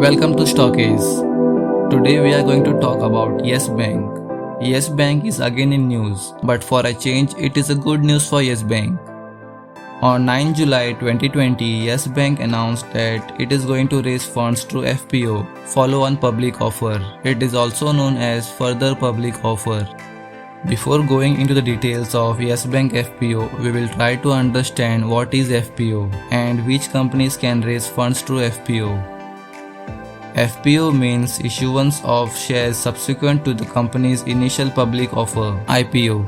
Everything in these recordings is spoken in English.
Welcome to Stockies. Today we are going to talk about Yes Bank. Yes Bank is again in news, but for a change it is a good news for Yes Bank. On 9 July 2020, Yes Bank announced that it is going to raise funds through FPO, follow-on public offer. It is also known as further public offer. Before going into the details of Yes Bank FPO, we will try to understand what is FPO and which companies can raise funds through FPO. FPO means issuance of shares subsequent to the company's initial public offer, IPO.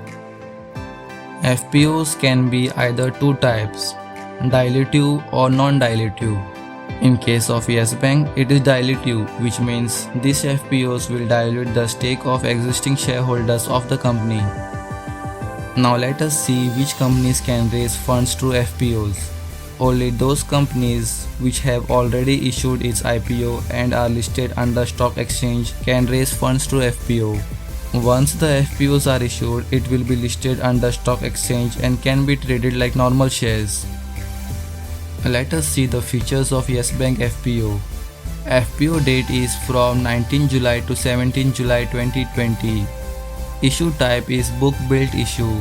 FPOs can be either two types, dilutive or non-dilutive. In case of Yes Bank, it is dilutive, which means these FPOs will dilute the stake of existing shareholders of the company. Now let us see which companies can raise funds through FPOs. Only those companies which have already issued its IPO and are listed under stock exchange can raise funds through FPO. Once the FPOs are issued, it will be listed under stock exchange and can be traded like normal shares. Let us see the features of Yes Bank FPO. FPO date is from 19 July to 17 July 2020. Issue type is book built issue.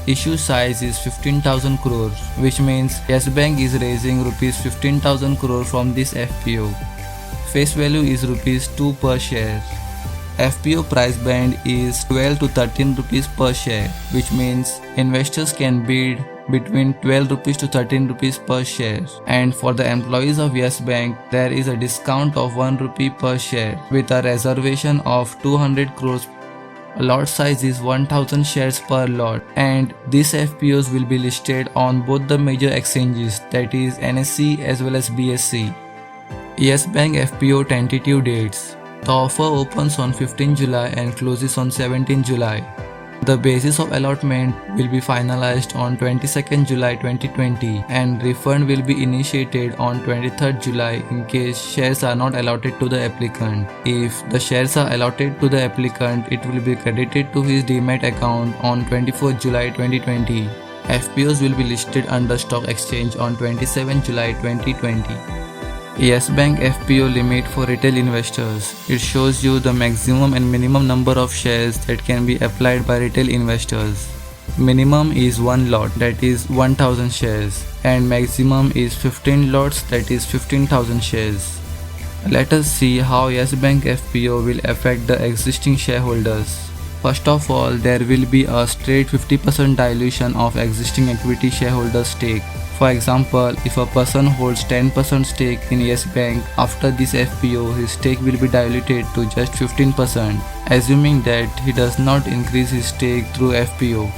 Issue size is 15,000 crores, which means Yes Bank is raising rupees 15,000 crore from this FPO. Face value is rupees 2 per share. FPO price band is 12 to 13 rupees per share, which means investors can bid between 12 rupees to 13 rupees per share. And for the employees of Yes Bank, there is a discount of 1 rupee per share with a reservation of 200 crores. Lot size is 1000 shares per lot, and these FPOs will be listed on both the major exchanges, that is NSE as well as BSE. Yes Bank FPO tentative dates. The offer opens on 15 July and closes on 17 July. The basis of allotment will be finalized on 22nd July 2020 and refund will be initiated on 23rd July in case shares are not allotted to the applicant. If the shares are allotted to the applicant, it will be credited to his Demat account on 24th July 2020. FPOs will be listed under stock exchange on 27 July 2020. Yes Bank FPO limit for retail investors. It shows you the maximum and minimum number of shares that can be applied by retail investors. Minimum is 1 lot, that is 1000 shares, and maximum is 15 lots, that is 15,000 shares. Let us see how Yes Bank FPO will affect the existing shareholders. First of all, there will be a straight 50% dilution of existing equity shareholder stake. For example, if a person holds 10% stake in Yes Bank, after this FPO, his stake will be diluted to just 15%, assuming that he does not increase his stake through FPO.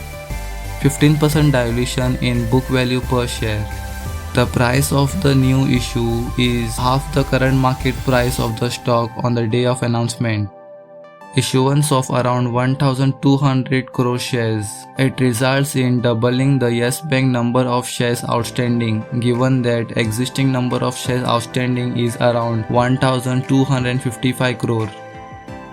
15% dilution in book value per share. The price of the new issue is half the current market price of the stock on the day of announcement. Issuance of around 1200 crore shares. It results in doubling the Yes Bank number of shares outstanding, given that existing number of shares outstanding is around 1255 crore.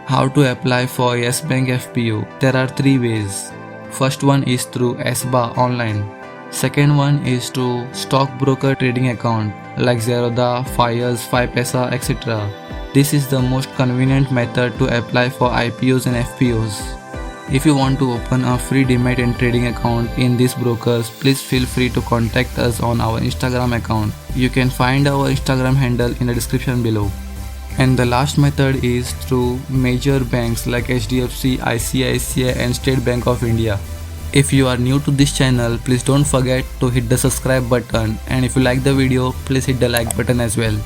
How to apply for Yes Bank FPO? There are 3 ways. First one is through SBA online. Second one is through stockbroker trading account like Zerodha, Fires, 5paisa, etc. This is the most convenient method to apply for IPOs and FPOs. If you want to open a free Demat and trading account in these brokers, please feel free to contact us on our Instagram account. You can find our Instagram handle in the description below. And the last method is through major banks like HDFC, ICICI and State Bank of India. If you are new to this channel, please don't forget to hit the subscribe button, and if you like the video, please hit the like button as well.